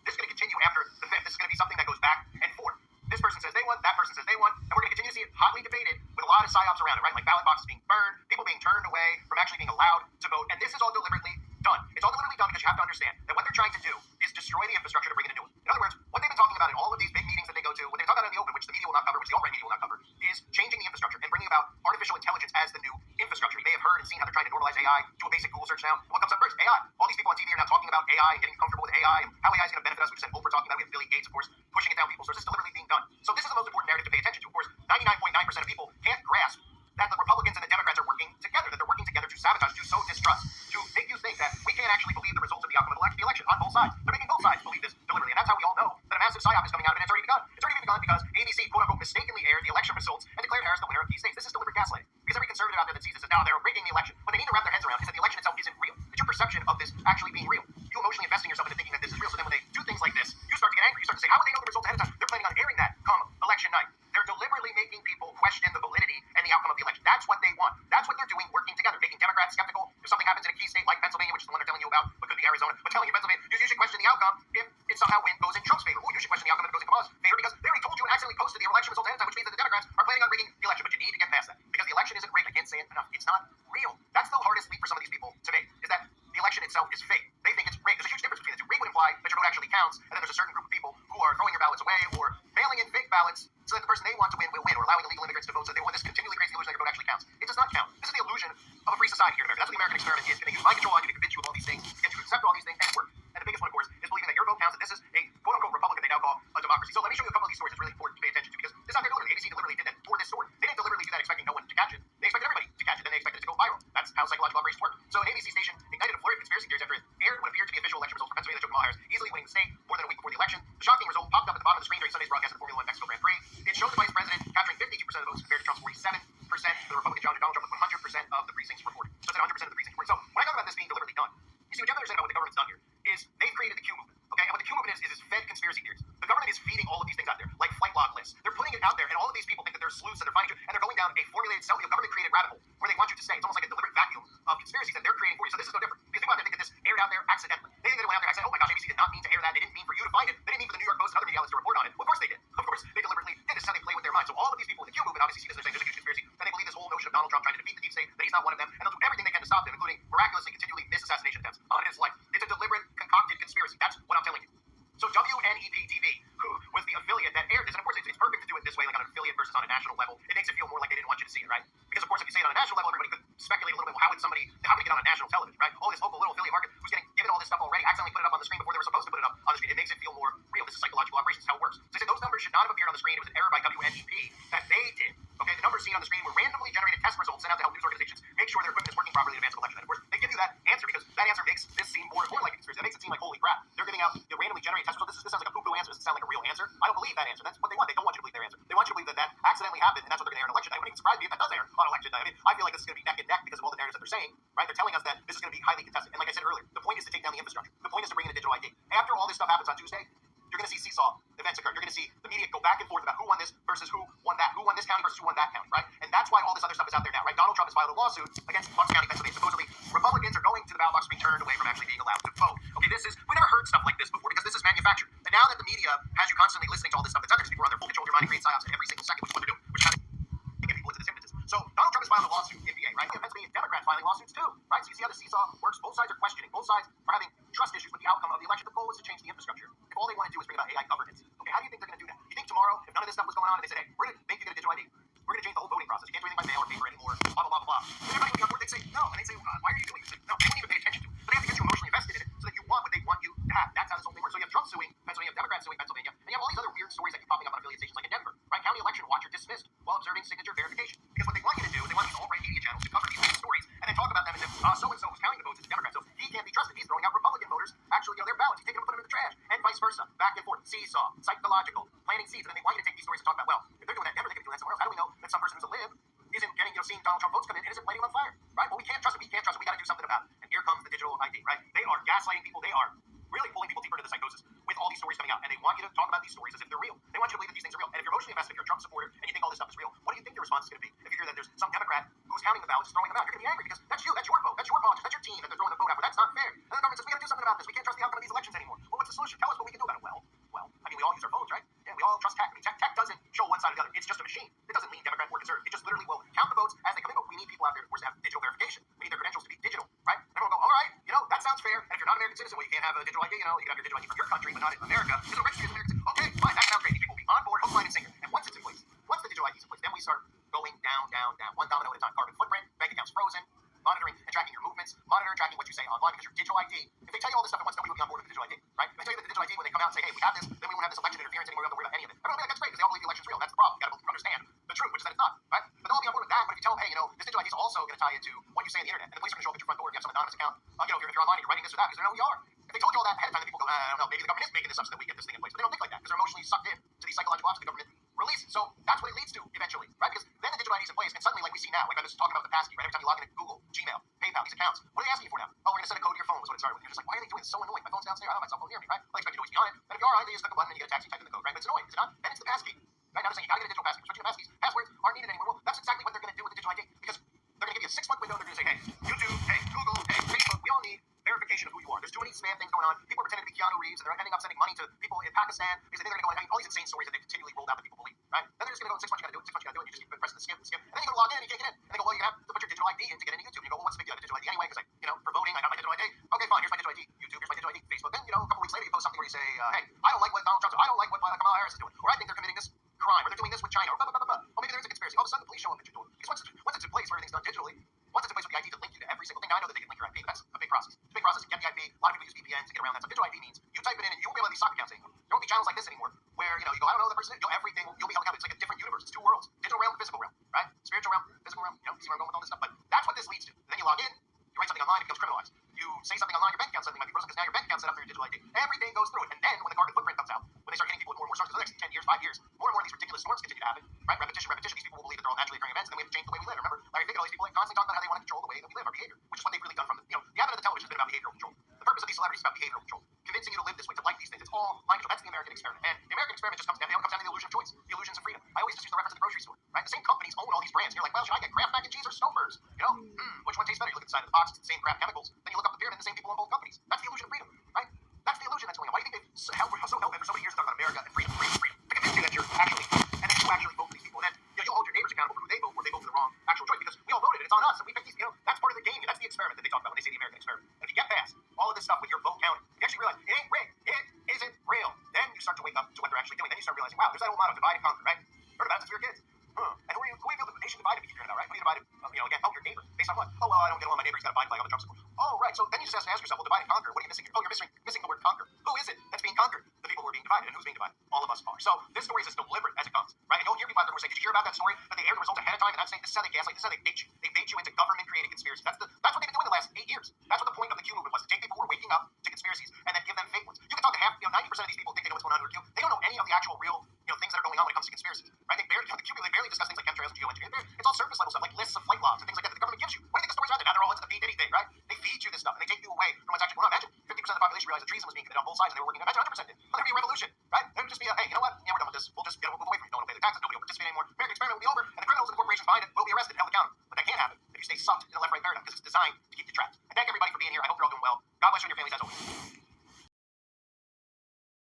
This is going to continue after the 5th. This is going to be something that goes back and forth. This person says they won, that person says they won, and we're going to continue to see it hotly debated with a lot of psyops around it, right? Like ballot boxes being burned, people being turned away from actually being allowed to vote, and this is all deliberately done. It's all deliberately done because you have to understand that what they're trying to do is destroy the infrastructure to bring in a new one. In other words, what they've been talking about in all of these big meetings that they go to, what they talk about in the open, which the media will not cover, which the alt-right media will not cover, is changing the infrastructure and bringing about artificial intelligence as the new infrastructure. You may have heard and seen how they're trying to normalize AI, do a basic Google search now. And what comes up first? AI. All these people on TV are now talking about AI and getting comfortable with AI and how AI is going to benefit us. We've said Oprah talking about it. We have Billy Gates, of course, pushing it down people's throats. This is deliberately being done. So this is the most important narrative to pay attention to. Of course, 99.9% of people can't grasp that the Republicans and the Democrats are working together, that they're working together to sabotage, to sow distrust, to make you think that we can't actually believe the results of the outcome of the election on both sides. They're making both sides believe this deliberately, and that's how we all know that a massive psyop is coming out of it, and it's already begun. It's already begun because ABC, quote-unquote, mistakenly aired the election results and declared Harris the winner of these states. This is deliberate gaslighting. Because every conservative out there that sees this says, now they're rigging the election. What they need to wrap their heads around is that the election itself isn't real. It's your perception of this actually being real. You emotionally investing yourself into thinking that this is real, so then when they do things like this, you start to get angry. You start to say, how would they know the results ahead of time? They're planning on airing that come election night. They're deliberately making people question the validity and the outcome of the election. That's what they want. That's what they're doing, working together, making Democrats skeptical. If something happens in a key state like Pennsylvania, which is the one they're telling you about, but could be Arizona, but telling you Pennsylvania, you should question the outcome if it somehow goes in Trump's favor. Oh, you should question the outcome if it goes in Kamala's favor because they already told you and accidentally posted the election results ahead of time, which means that the Democrats are planning on rigging the election. But you need to get past that because the election isn't rigged. I can't say it enough. It's not real. That's the hardest leap for some of these people to make, is that the election itself is fake. They think it's rigged. There's a huge difference between the two. Rigged would imply that your vote actually counts, and then there's a certain group of people who are throwing your ballots away or mailing in fake ballots so that the person they want to win will win, or allowing illegal immigrants to vote so that they want this continually crazy illusion that your vote actually counts. It does not count. This is the illusion of a free society here in America. That's what the American experiment is. Going to use mind control on you to convince you of all these things, get you to accept all these things, and it works. And the biggest one, of course, is believing that your vote counts, that this is a quote-unquote Republican they now call a democracy. So let me show you a couple of these stories that's really important to pay attention to because this is not their delivery. ABC deliberately did that for this story. They didn't deliberately do that expecting no one to catch it. They expected everybody to catch it, then they expected it to go viral. That's how psychological operations work. So an ABC station ignited a flurry of conspiracy theories after it aired what appeared to be official election results for Pennsylvania that showed Kamala Harris easily winning the state more than a week before the election. The shocking result popped up at the bottom of the screen during Sunday's broadcast of the Formula One Mexico Grand Prix. It showed the vice president capturing 52% of the votes compared to Trump's 47%. The Republican challenger Donald Trump with 100% of the precincts reported. So it's at 100% of the precincts reported. So when I talk about this being deliberately done, you see what you have to understand about what the government's done here is they've created the Q movement. Okay, and what the Q movement is fed conspiracy theories. The government is feeding all of these things out there, like flight log lists. They're putting it out there, and all of these people think that they're sleuths and they're finding truth, and they're going down a formulated, government-created rabbit hole where they want you to stay. It's almost like a deliberate vacuum of conspiracies that they're creating for you. So this is no different. Because people out there think that this aired out there accidentally. They think that it went out there accidentally. Oh my gosh, ABC did not mean to air that. They didn't mean for you to find it. They didn't mean for the New York Post and other media outlets to report on it. Well, of course they did. Of course they deliberately did. This is how they play with their minds. So all of these people in the Q movement obviously see this and they're saying there's a huge conspiracy, and they believe this whole notion of Donald Trump trying to defeat the deep state, that he's not one of them, and they'll do everything they can to stop them, including miraculously continually miss assassination attempts on his life. It's a deliberate, concocted conspiracy. That's what I'm telling you. So WNEP-TV, who was the affiliate that aired this, and of course it's perfect to do it this way, like on an affiliate versus on a national level. It makes it feel more like they didn't want you to see it, right? Because of course if you say it on a national level, everybody could speculate a little bit, well, how would it get on a national television, right? Oh, this local little affiliate market who's getting given all this stuff already accidentally put it up on the screen before they were supposed to put it up on the screen. It makes it feel more real. This is psychological operations, how it works. So they said those numbers should not have appeared on the screen. It was an error by WNEP that they did. Okay, the numbers seen on the screen were randomly generated test results sent out to help news organizations make sure their equipment is working properly in advance of election. And of course, they give you that answer because that answer makes this seem more and more like a conspiracy. That makes it seem like, holy crap, they're giving out randomly generated test results. This sounds like a poo-poo answer. This doesn't sound like a real answer. I don't believe that answer. That's what they want. They don't want you to believe their answer. They want you to believe that that accidentally happened, and that's what they're going to air on election night. It wouldn't even surprise me if that does air on election night. I mean, I feel like this is going to be neck and neck because of all the narratives that they're saying, right? They're telling us that this is going to be highly contested. And like I said earlier, the point is to take down the infrastructure. The point is to bring in a digital ID. After all this stuff happens on Tuesday, you're going to see seesaw events occur. You're going to see the media go back and forth about who won this versus who won that, who won this county versus who won that county, right? And that's why all this other stuff is out there now, right? Donald Trump has filed a lawsuit against Bucks County, Pennsylvania. Supposedly, Republicans are going to the ballot box being turned away from actually being allowed to vote. Okay, we never heard stuff like this before because this is manufactured. And now that the media has you constantly listening to all this stuff that's out there, because people are under full control of your mind and create psyops at every single second, which is what they're doing, which is how they get people into this hypnotism. So Donald Trump has filed a lawsuit in PA, right? And Pennsylvania Democrats filing lawsuits too, right? So you see how the seesaw works. Both sides are questioning. Both sides are having trust issues with the outcome of the election. The goal is to change the infrastructure. If all they want to do is bring about AI governance, okay, how do you think they're going to do that? You think tomorrow, if none of this stuff was going on, and they said, hey, we're going to make you get a digital ID, we're going to change the whole voting process. You can't do anything by mail or paper anymore, blah, blah, blah, blah, blah. Then everybody would be on board. They'd say, no. And they'd say, why are you doing this? No, they wouldn't even pay attention to it. But they have to get you emotionally invested in it so that you want what they want you to have. That's how this whole thing works. So you have Trump suing Pennsylvania, you have Democrats suing Pennsylvania, and you have all these other weird stories that keep popping up on affiliate stations like in Denver, right? County election watcher dismissed while observing signature verification. Because what they want you to do is they want these alt-right media channels to cover these stories and then talk about them as if so-and-so was counting the votes as a Democrat. So he can't be trusted. He's throwing out Republican voters, actually, their ballots. He's taking them and putting them in the trash. And vice versa. Back and forth. Seesaw. Psychological. Planting seeds. And then they want you to take these stories and talk about, well, if they're doing that in Denver, they could be doing that somewhere else. How do we know that some person who's a lib isn't getting, seeing Donald Trump votes come in and isn't lighting them on fire, right? Well, we can't trust it. We can't trust it. We got to do something about it. And here comes the digital ID, right? They are gaslighting people. They are really pulling people deeper into the psychosis with all these stories coming out. And they want you to talk about these stories as if they're real. They want you to believe that these things are real. And if you're emotionally invested, if you're a Trump supporter, and you think all this stuff is real, what do you think your response is going to be? If you hear that there's some Democrat who's counting the ballots, throwing them out, you're going to be angry because that's you, that's your vote, that's your politics, that's your team that they're throwing the vote out for. That's not fair. And the government says, we got to do something about this. We can't trust the outcome of these elections anymore. Well, what's the solution? Tell us what we can do about it? Well, I mean, we all use our phones, right? Yeah, we all trust tech. I mean, tech doesn't show one side or the other. It's just a machine. It doesn't lean Democrat or conservative. It just literally will count the votes as they come in. But we need people out there, of course, to have digital verification. We need their credentials to be digital, right? And everyone will go, all right, that sounds fair. And if you're not an American citizen, well, you can't have a digital ID. You can have your digital ID from your country, but not in America. Because we're registered as American citizens. Okay, fine. That sounds great. These people will be on board, hook, line, and sinker. And once it's in place, once the digital ID is in place, then we start going down, one domino at a time. Carbon footprint, bank accounts frozen, monitoring and tracking your movements, monitoring and tracking what you say online, because your digital ID, if they tell you all this stuff at once, nobody will be on board with the digital ID, right? If they tell you that the digital ID, when they come out and say, hey, we have this, then we won't have this election interference anymore, we don't have to worry about any of it. Everyone will be like, that's great, because they all believe the election's real. That's the problem. You gotta understand the truth, which is that it's not, right? But they'll all be on board with that. But if you tell them, hey, this digital ID is also going to tie into what you say on the internet, and the police are going to show up at your front door if you have some anonymous account, if you're online and you're writing this or that, because they know who you are. If they told you all that ahead of time, then people go, I don't know, maybe the government is making this up so that we get this thing in place. But they don't think like that, because they're emotionally sucked in to these psychological apps the government releases. So that's what it leads to eventually, right? Because then the digital ID is in place, and suddenly, like we see now, like I was talking about the passkey, right? Every time you log into Google, Gmail, PayPal, these accounts, what are they asking you for now? Oh, we're going to send a code to your phone, was what it started with. You're just like, why are they doing this? So annoying. My phone's downstairs. I don't have my cell phone near me, right? I expect you to always be on it. And if you are on it, you just click a button and you get a text, you type in the code, right? But it's annoying, is it not? Then it's the passkey, right? Now they're saying you gotta get a digital passkey. Switching to passkeys. Passwords aren't needed anymore. Well, that's exactly what they're going to do with the digital ID, because they're going to give you a 6-month window. They're going to say, hey, YouTube, hey, Google, hey, Facebook, we all need verification of who you are. There's too many spam things going on. People are pretending to be Keanu Reeves, and they're ending up sending money to people in Pakistan because they think they're going to go. All these insane stories that they continually rolled out that people believe, right? Then they're just going to go, 6 months you got to do it, 6 months you got to do it. You just keep pressing the skip, and then you go log in and you can't get in. And they go, well, you have to put your digital ID in to get into YouTube. And you go, well, what's the big deal? I have a digital ID anyway because for voting, I got my digital ID. Okay, fine. Here's my digital ID. YouTube, here's my digital ID. Facebook. Then a couple weeks later, you post something where you say, hey, I don't like what Donald Trump's doing. I don't like what Kamala Harris is doing, or I think they're committing this crime, or they're doing this with China, or blah blah blah blah. Or maybe there's a conspiracy. All of a sudden, the police show up at your door. Because once it's in place, where everything's done digitally, once it's in place with the ID to link you to every single thing. Now I know that they can link your IP, but that's a big process. It's a big process to get the IP. A lot of people use VPNs to get around that. So digital ID means you type it in and you won't be able to have these sock accounts anymore. There won't be channels like this anymore where you go, I don't know who the person is. Everything you'll be held accountable. It's like a different universe. It's 2 worlds: digital realm, physical realm, right? Spiritual realm, physical realm. See where I'm going with all this stuff. But that's what this leads to. And then you log in, you write something online, it becomes criminalized. You say something online, your bank account suddenly might be frozen because now your bank account's set up for your digital ID. Everything goes through it. And then when the carbon footprint comes out, when they start hitting people with more and more storms, for the next 10 years, 5 years, more and more of these ridiculous storms continue to happen, right? Repetition. These people will believe that they're all naturally occurring events, and then we have to change the way we live. Remember, Larry Fink and all these people constantly talk about how they want to control the way that we live, our behavior, which is what they've really done from the advent of the television has been about behavioral control. The purpose of these celebrities is about behavioral control, convincing you to live this way, to like these things. It's all mind control. That's the American experiment. And the American experiment just comes down to the illusion of choice, the illusions of freedom. I always just use the reference to the grocery store, right? The same companies own all these brands. And you're like, well, should I get Kraft mac and cheese or Stouffer's? Which one tastes better? You look at the side of the box, it's the same crap chemicals. Then you look up the pyramid, the same people own both companies. That's the illusion of freedom, right? That's the illusion that's going on. Why do you think they've so held for so many years to talk about America and freedom? To convince you that you're actually, and then you actually vote for these people. And then you'll hold your neighbors accountable for who they vote for. They vote for the wrong actual choice because we all voted. It's on us, and we picked these. That's part of the game. That's the experiment that they talk about when they say the American experiment. And if you get past all of this stuff with your vote counting, you actually realize it ain't rigged. It isn't real. Then you start to wake up to what they're actually doing. Then you start realizing, wow, there's that old motto, divide and conquer, right? Heard about it since we were kids. And who are you build the nation divided? You're hearing about, right? Who are you divided? Again, your neighbor. Based on what? Oh, well, I don't get along with my neighbor. He's got a flag on the Trump support. Oh, right. So then you just have to ask yourself, well, divide and conquer. What are you missing here? Oh, you're missing the word conquer. Who is it that's being conquered? The people who are being divided. And who's being divided? All of us are. So this story is as deliberate as it comes, right? And you'll hear people out there who say, did you hear about that story? That they aired the results ahead of time, and that's saying this is how they gaslight. This is how they bait you. They bait you into government-created conspiracies. That's what they've been doing the last 8 years. That's what the point of the Q movement was, to take people who are waking up to conspiracies and then give them fake ones. You can talk to 90% of these people think they know what's going on with Q. They don't know any of the actual real things that are going on when it comes to conspiracies, right? The Q, they barely discuss things like chemtrails and geoengineering. It's all surface level stuff, like lists of flight logs and things like that the government gives you. What do you think the stories are? Now they're all into the P. Diddy thing, right? They feed you this stuff and they take you away from what's actually going on. Imagine 50% of the population realized that treason was being committed on both sides and they were working. Imagine 100% did. Well, there'd be a revolution, right? There would just be hey, you know what? Yeah, we're done with this. We'll just move away from it. Don't pay the taxes. Nobody will participate anymore. American experiment will be over, and the criminals and the corporations behind it will be arrested. Held accountable. But that can't happen if you stay sucked in the left-right paradigm because it's designed